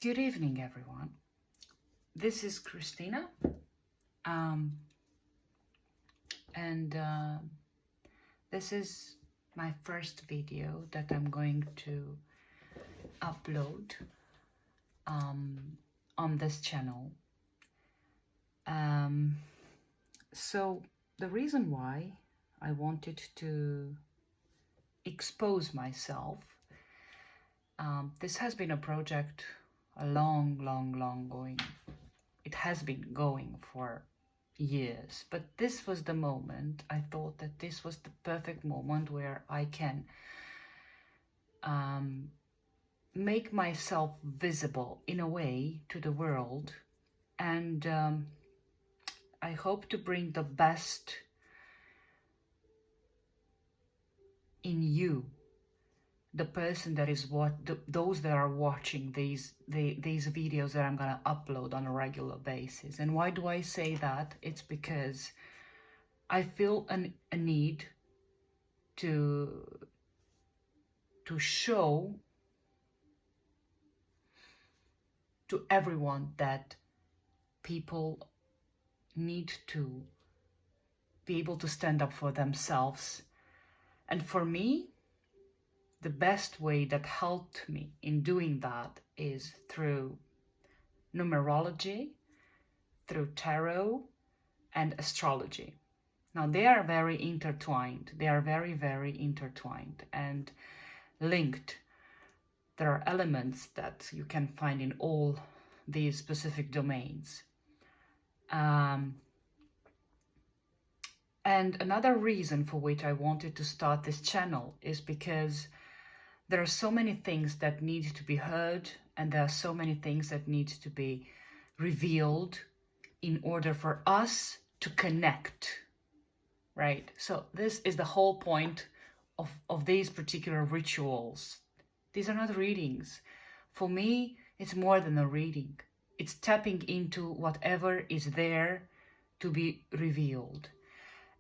Good evening, everyone. This is Christina, and this is my first video that I'm going to upload on this channel. So the reason why I wanted to expose myself, this has been a project a long going. It has been going for years, but this was the moment. I thought that this was the perfect moment where I can make myself visible in a way to the world, and I hope to bring the best in you, the person that is those that are watching these videos that I'm gonna upload on a regular basis. And why do I say that? It's because I feel a need to show to everyone that people need to be able to stand up for themselves. And for me, the best way that helped me in doing that is through numerology, through tarot and astrology. Now, they are very intertwined. They are very intertwined and linked. There are elements that you can find in all these specific domains. And another reason for which I wanted to start this channel is because there are so many things that need to be heard, and there are so many things that need to be revealed in order for us to connect, right? So this is the whole point of these particular rituals. These are not readings. For me, it's more than a reading. It's tapping into whatever is there to be revealed.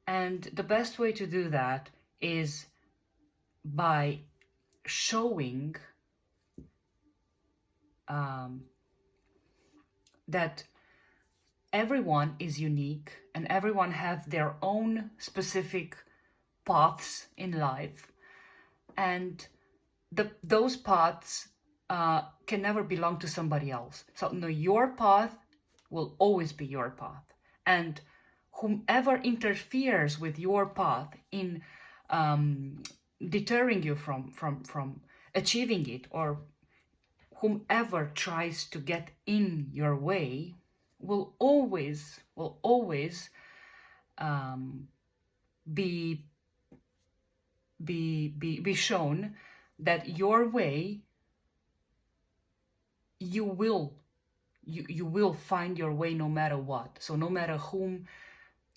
And the best way to do that is by showing that everyone is unique and everyone has their own specific paths in life, and those paths can never belong to somebody else. So no, your path will always be your path, and whomever interferes with your path in deterring you from achieving it, or whomever tries to get in your way, will always be shown that your way, you will find your way no matter what. So no matter whom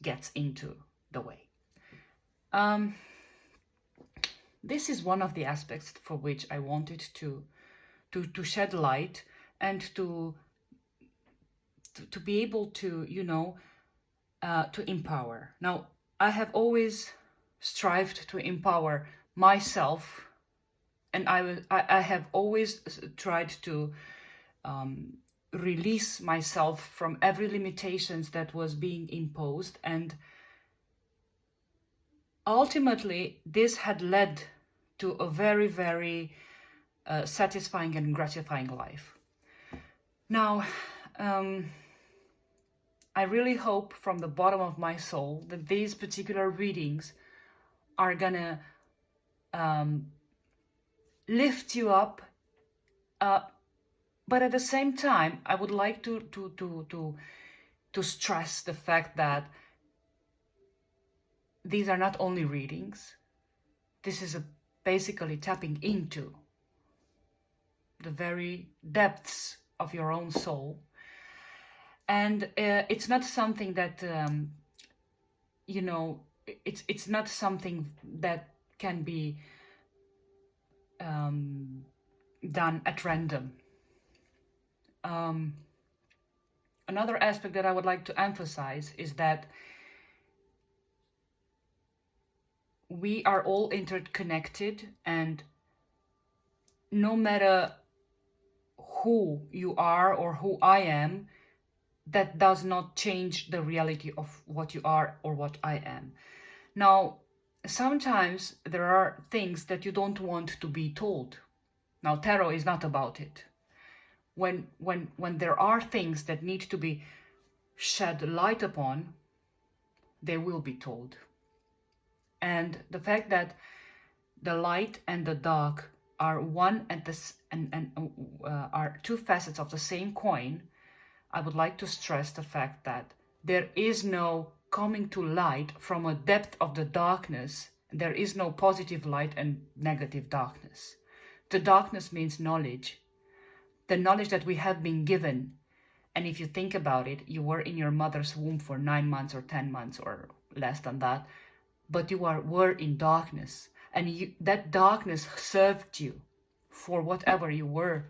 gets into the way. This is one of the aspects for which I wanted to shed light and to be able to, to empower. Now, I have always strived to empower myself, and I have always tried to release myself from every limitations that was being imposed, and ultimately this had led to a very satisfying and gratifying life. Now, I really hope from the bottom of my soul that these particular readings are gonna lift you up, but at the same time, I would like to stress the fact that these are not only readings. This is basically tapping into the very depths of your own soul. And it's not something that, it's not something that can be done at random. Another aspect that I would like to emphasize is that we are all interconnected, and no matter who you are or who I am, that does not change the reality of what you are or what I am. Now, sometimes there are things that you don't want to be told. Now, tarot is not about it. When there are things that need to be shed light upon, they will be told. And the fact that the light and the dark are one and this and are two facets of the same coin, I would like to stress the fact that there is no coming to light from a depth of the darkness. There is no positive light and negative darkness. The darkness means knowledge, the knowledge that we have been given. And if you think about it, you were in your mother's womb for 9 months or 10 months or less than that, but you were in darkness. And that darkness served you for whatever you were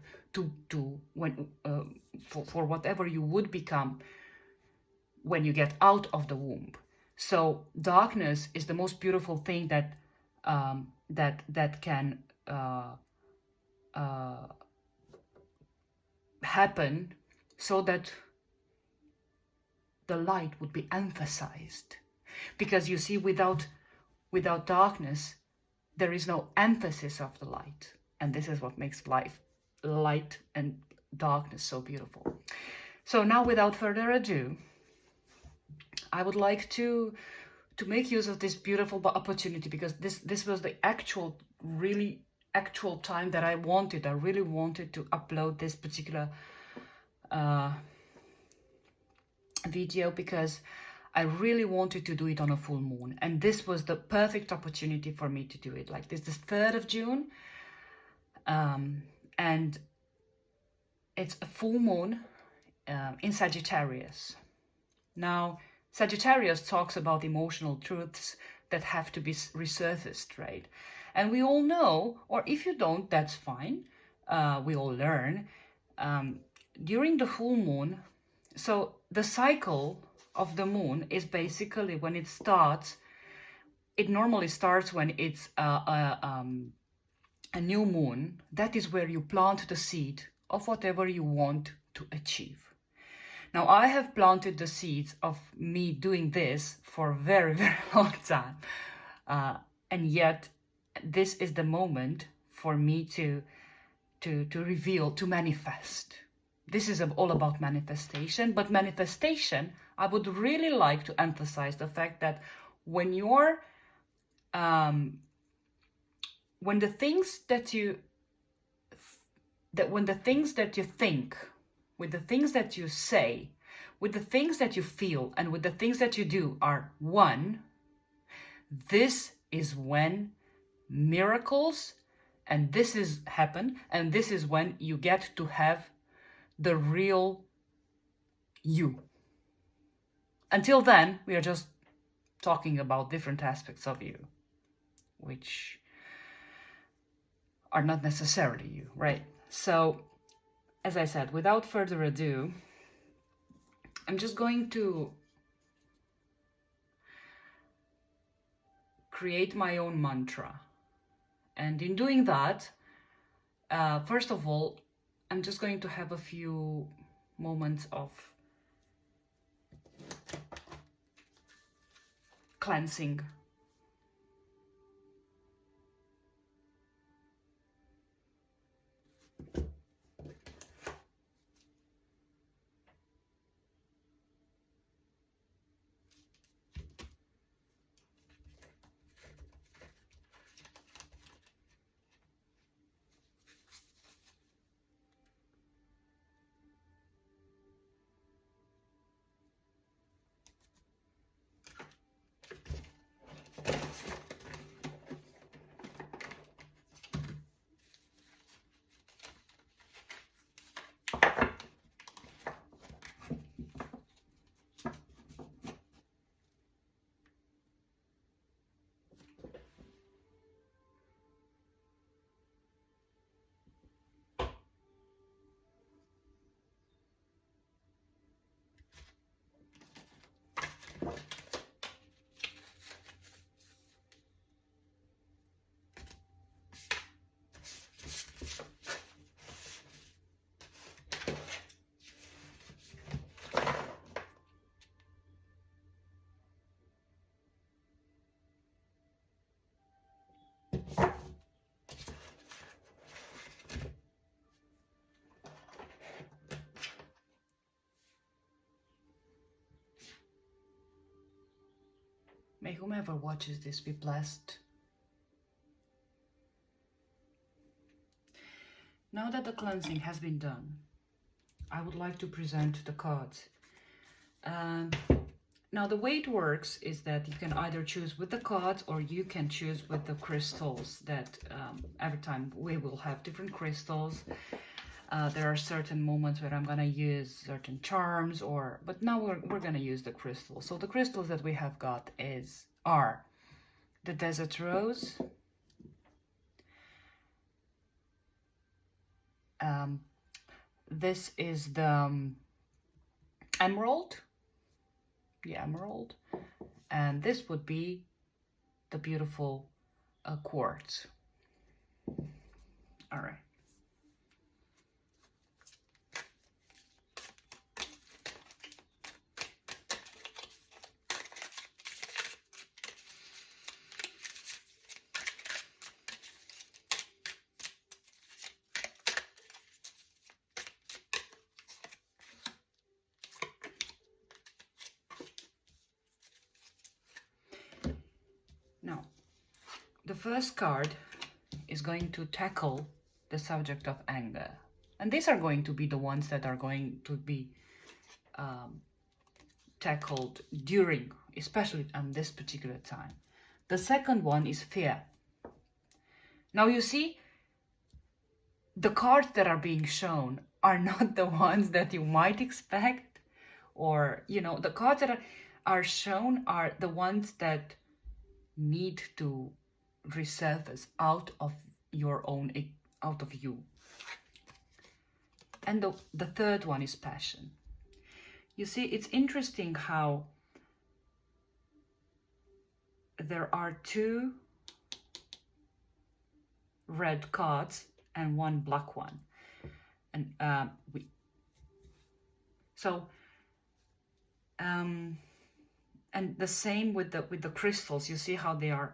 for whatever you would become when you get out of the womb. So darkness is the most beautiful thing that can happen, so that the light would be emphasized. Because you see, without darkness, there is no emphasis of the light. And this is what makes light and darkness so beautiful. So now, without further ado, I would like to make use of this beautiful opportunity, because this was the really actual time that I really wanted to upload this particular video, because I really wanted to do it on a full moon, and this was the perfect opportunity for me to do it. Like this is 3rd of June, and it's a full moon in Sagittarius. Now, Sagittarius talks about emotional truths that have to be resurfaced, right? And we all know, or if you don't, that's fine. We all learn. During the full moon, so the cycle of the moon is basically when it starts. It normally starts when it's a new moon. That is where you plant the seed of whatever you want to achieve. Now, I have planted the seeds of me doing this for a very, very long time. And yet, this is the moment for me to reveal, to manifest. This is all about manifestation. But manifestation, I would really like to emphasize the fact that when the things that you think, with the things that you say, with the things that you feel, and with the things that you do are one, this is when miracles and this happen, and this is when you get to have the real you. Until then, we are just talking about different aspects of you, which are not necessarily you, right? So, as I said, without further ado, I'm just going to create my own mantra. And in doing that, first of all, I'm just going to have a few moments of cleansing. May whomever watches this be blessed. Now that the cleansing has been done, I would like to present the cards. Now the way it works is that you can either choose with the cards or you can choose with the crystals that every time we will have different crystals. There are certain moments where I'm gonna use certain charms, but now we're gonna use the crystals. So the crystals that we have got are the desert rose, this is the emerald, and this would be the beautiful quartz. All right. Now, the first card is going to tackle the subject of anger. And these are going to be the ones that are going to be tackled during, especially on this particular time. The second one is fear. Now you see, the cards that are being shown are not the ones that you might expect, or, you know, the cards that are shown are the ones that need to resurface out of you. And the third one is passion. You see, it's interesting how there are two red cards and one black one, and and the same with the crystals. You see how they are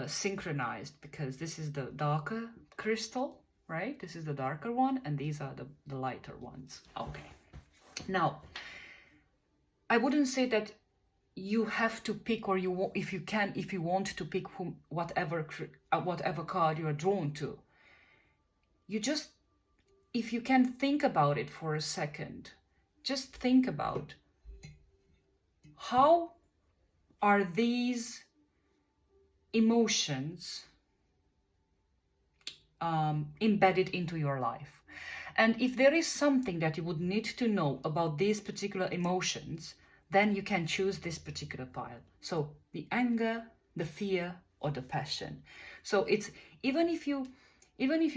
synchronized, because this is the darker crystal, right? This is the darker one, and these are the lighter ones. Okay. Now, I wouldn't say that you have to pick, or if you want to pick whatever card you are drawn to. You just, if you can think about it for a second, just think about how are these emotions embedded into your life. And if there is something that you would need to know about these particular emotions, then you can choose this particular pile. So the anger, the fear, or the passion. So it's, even if you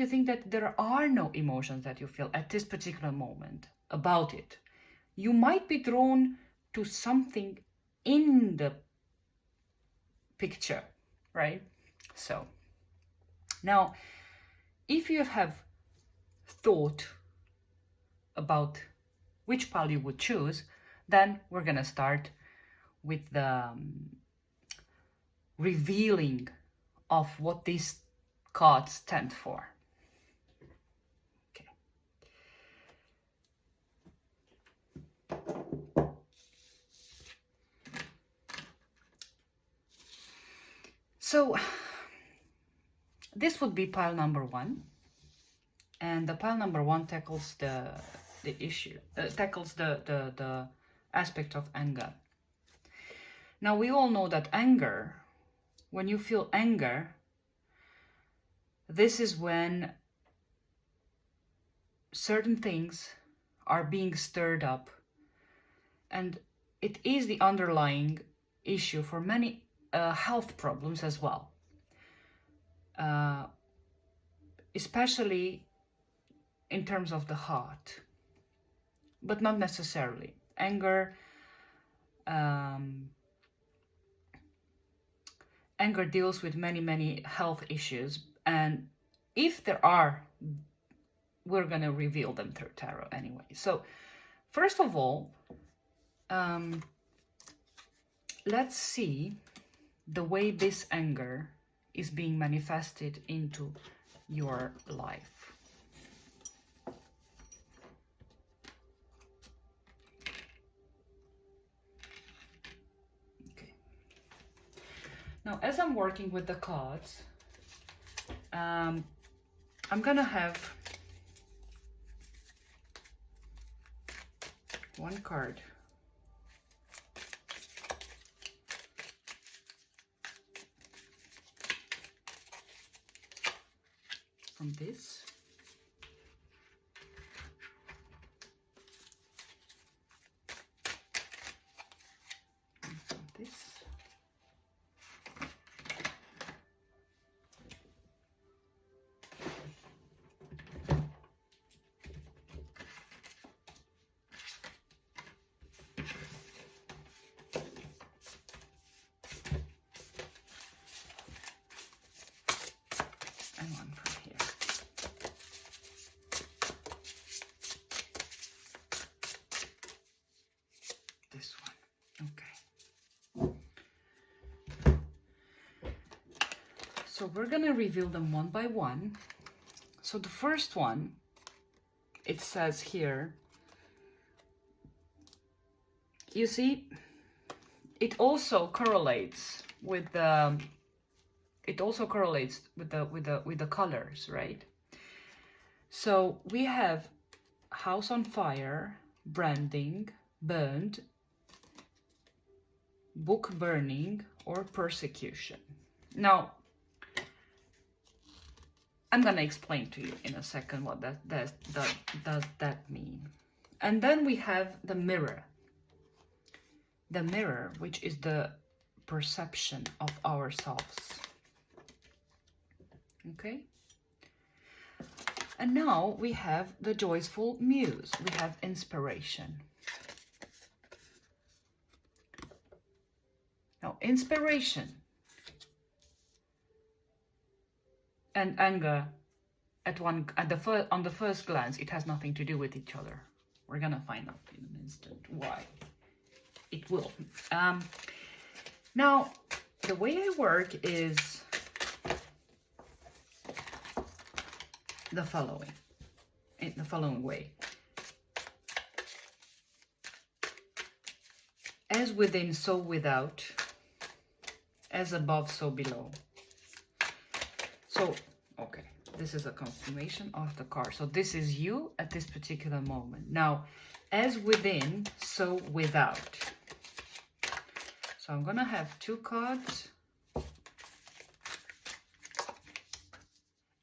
think that there are no emotions that you feel at this particular moment about it, you might be drawn to something in the picture, right? So now, if you have thought about which pile you would choose, then we're gonna start with the revealing of what these cards stand for. Okay. So this would be pile number 1, and the pile number 1 tackles the issue, tackles the aspect of anger. Now we all know that anger, when you feel anger, this is when certain things are being stirred up, and it is the underlying issue for many health problems as well, especially in terms of the heart, but not necessarily. Anger deals with many health issues, and if there are, we're gonna reveal them through tarot anyway. So first of all, let's see the way this anger is being manifested into your life. Okay. Now, as I'm working with the cards, I'm gonna have one card from this, and from this, and one from here. This one. Okay. So we're gonna reveal them one by one. So the first one, it says here, you see, it also correlates with the with the colors, right? So we have house on fire, branding, burned, book burning, or persecution. Now, I'm gonna explain to you in a second what does that mean. And then we have the mirror. The mirror, which is the perception of ourselves. Okay? And now we have the joyful muse. We have inspiration. Now, inspiration and anger on the first glance, it has nothing to do with each other. We're gonna find out in an instant why. It will. Now, the way I work is the following, in the following way. As within, so without. As above, so below. So, okay, this is a confirmation of the card. So this is you at this particular moment. Now, as within, so without. So I'm gonna have two cards.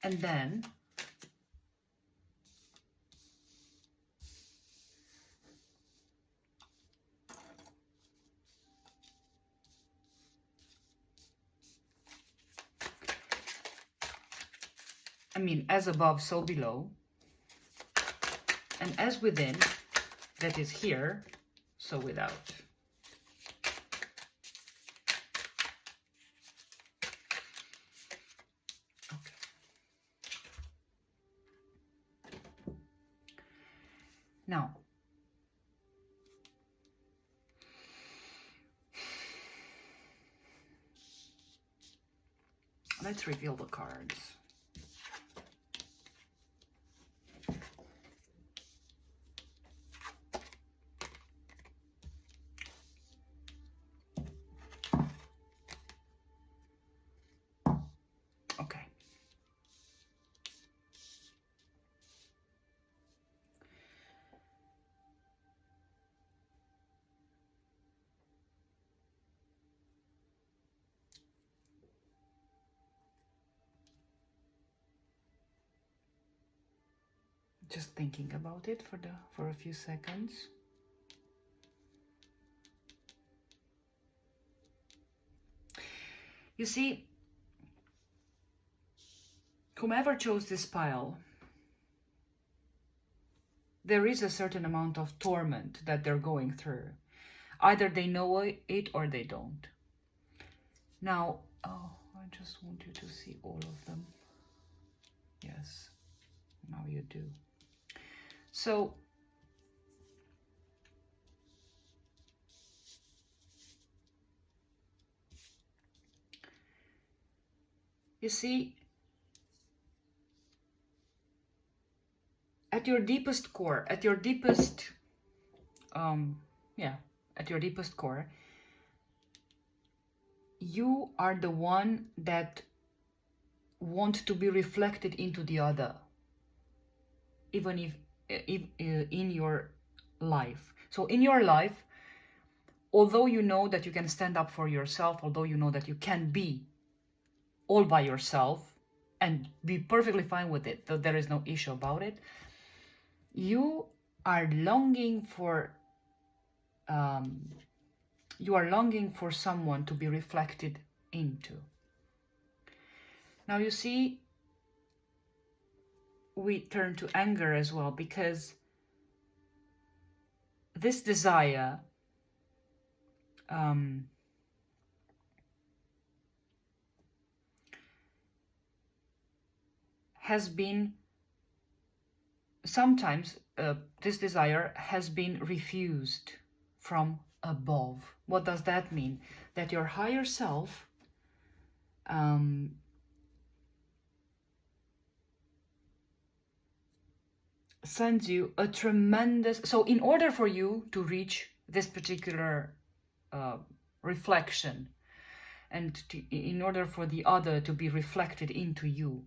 And then as above, so below. And as within, that is here, so without. Okay. Now, let's reveal the cards. Okay. Just thinking about it for a few seconds. You see, whomever chose this pile, there is a certain amount of torment that they're going through. Either they know it or they don't. Now, oh, I just want you to see all of them. Yes, now you do. So, you see, at your deepest core, at your deepest core, you are the one that want to be reflected into the other, even if in your life. So in your life, although you know that you can stand up for yourself, although you know that you can be all by yourself and be perfectly fine with it, that there is no issue about it, you are longing for someone to be reflected into. Now you see, we turn to anger as well, because this desire has been sometimes this desire has been refused from above. What does that mean? That your higher self sends you a tremendous... So in order for you to reach this particular reflection, and in order for the other to be reflected into you,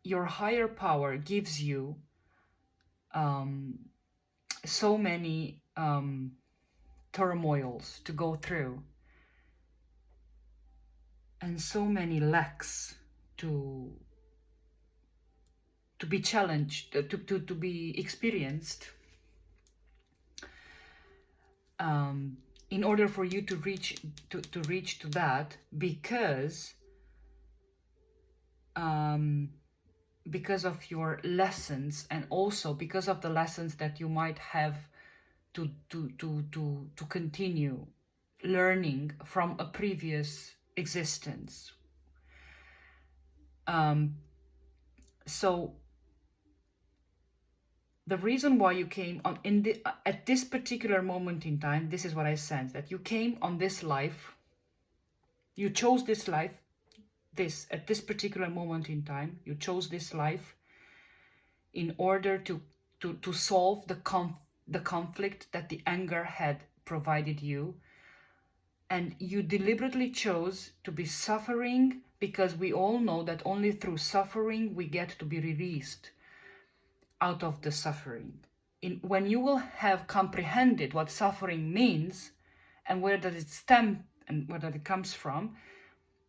your higher power gives you so many turmoils to go through, and so many lacks to be challenged, to be experienced, in order for you to reach to that, because of your lessons, and also because of the lessons that you might have to continue learning from a previous existence. So the reason why you came on at this particular moment in time, this is what I sense, that you came on this life, you chose this life, at this particular moment in time, you chose this life in order to solve the conflict that the anger had provided you. And you deliberately chose to be suffering, because we all know that only through suffering we get to be released out of the suffering. When you will have comprehended what suffering means and where does it stem and where does it comes from,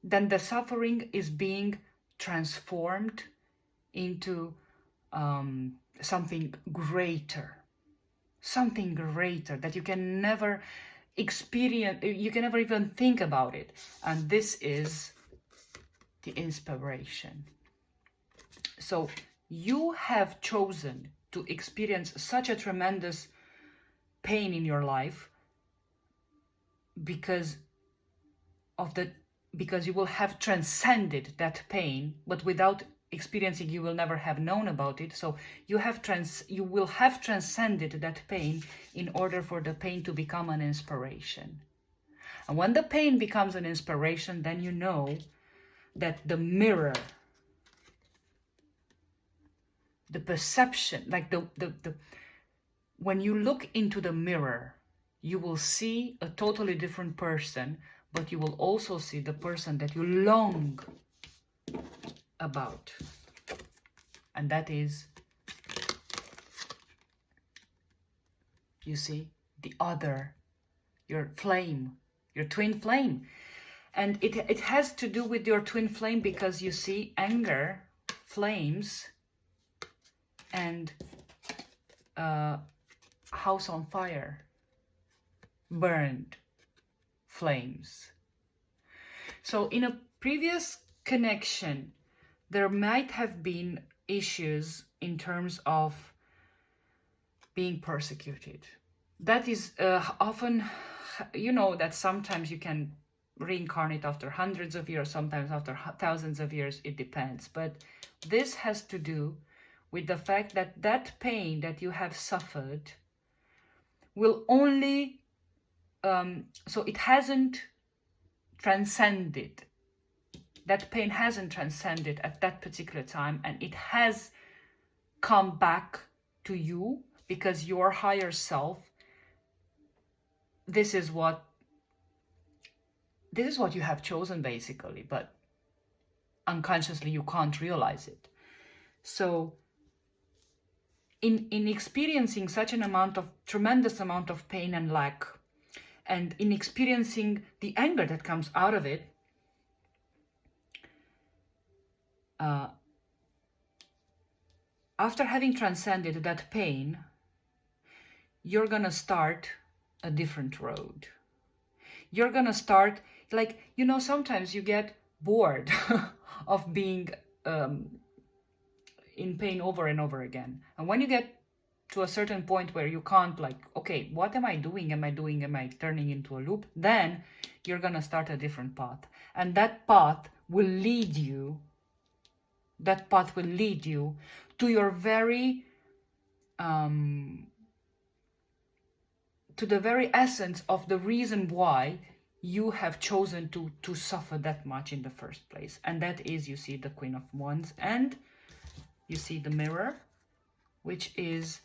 then the suffering is being transformed into something greater that you can never experience, you can never even think about it. And this is the inspiration. So you have chosen to experience such a tremendous pain in your life because you will have transcended that pain, but without experiencing, you will never have known about it. So you will have transcended that pain in order for the pain to become an inspiration. And when the pain becomes an inspiration, then you know that the mirror, the perception, like when you look into the mirror, you will see a totally different person, but you will also see the person that you long about. And that is, you see, the other, your flame, your twin flame. And it has to do with your twin flame, because you see, anger, flames, and house on fire, burned flames. So in a previous connection, there might have been issues in terms of being persecuted. That is often, you know, that sometimes you can reincarnate after hundreds of years, sometimes after thousands of years, it depends. But this has to do with the fact that that pain that you have suffered will only, so it hasn't transcended. That pain hasn't transcended at that particular time, and it has come back to you because your higher self, this is what this is what you have chosen basically, but unconsciously you can't realize it. So in experiencing such an tremendous amount of pain and lack, and in experiencing the anger that comes out of it, after having transcended that pain, you're gonna start a different road. You're gonna start, like, you know, sometimes you get bored of being in pain over and over again. And when you get to a certain point where you can't, like, okay, what am I doing? Am I turning into a loop? Then you're gonna start a different path. And that path will lead you to your very, to the very essence of the reason why you have chosen to suffer that much in the first place. And that is, you see the Queen of Wands, and you see the mirror, which is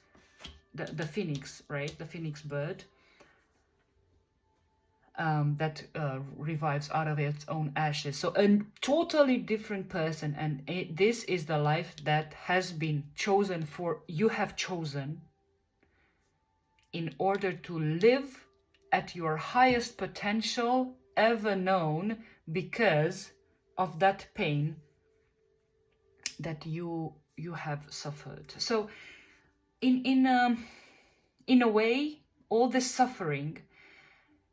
the phoenix, right? The phoenix bird that revives out of its own ashes. So a totally different person, and this is the life that has been chosen for, you have chosen in order to live at your highest potential ever known, because of that pain that you have suffered. So in a way, all this suffering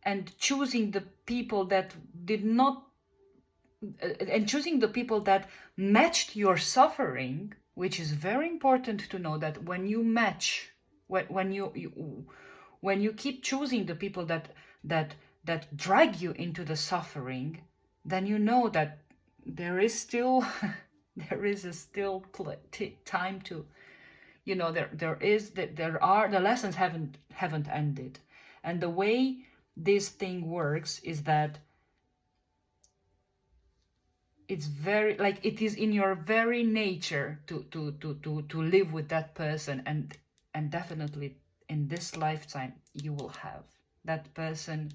and choosing the people that did not, and choosing the people that matched your suffering, which is very important to know, that when you match, when you keep choosing the people that drag you into the suffering, then you know that there is still time to, you know, the lessons haven't ended. And the way this thing works is that it's very, like, it is in your very nature to live with that person, and definitely in this lifetime you will have that person